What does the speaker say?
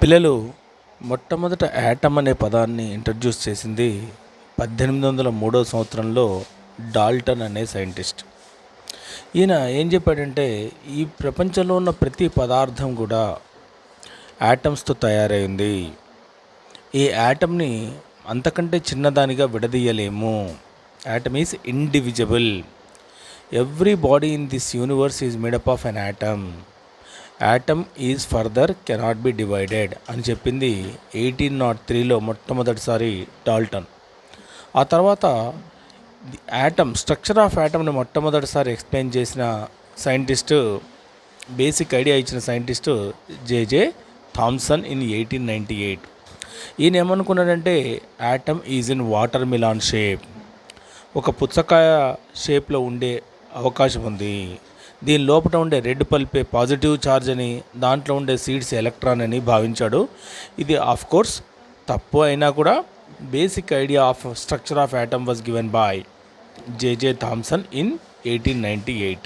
పిల్లలు మొట్టమొదట యాటమ్ అనే పదాన్ని ఇంట్రడ్యూస్ చేసింది 1803 సంవత్సరంలో డాల్టన్ అనే సైంటిస్ట్. ఈయన ఏం చెప్పాడంటే, ఈ ప్రపంచంలో ఉన్న ప్రతి పదార్థం కూడా యాటమ్స్తో తయారైంది. ఈ యాటమ్ని అంతకంటే చిన్నదానిగా విడదీయలేము. Atom is indivisible. Every body in this universe is made up of an atom. Atom is further cannot be divided అని చెప్పింది 1803లో మొట్టమొదటిసారి డాల్టన్. ఆ తర్వాత యాటమ్ స్ట్రక్చర్ ఆఫ్ యాటమ్ని మొట్టమొదటిసారి ఎక్స్ప్లెయిన్ చేసిన సైంటిస్టు, బేసిక్ ఐడియా ఇచ్చిన సైంటిస్టు జేజే థామ్సన్ ఇన్ 1898. ఈయన ఏమనుకున్నాడంటే, atom is in watermelon shape, ఒక పుచ్చకాయ షేప్లో ఉండే అవకాశం ఉంది. దీని లోపల ఉండే రెడ్ పల్పే పాజిటివ్ ఛార్జ్ అని, దాంట్లో ఉండే సీడ్స్ ఎలక్ట్రాన్ అని భావించాడు. ఇది ఆఫ్ కోర్స్ తప్పు అయినా కూడా basic idea of structure of atom was given by J J Thomson in 1898.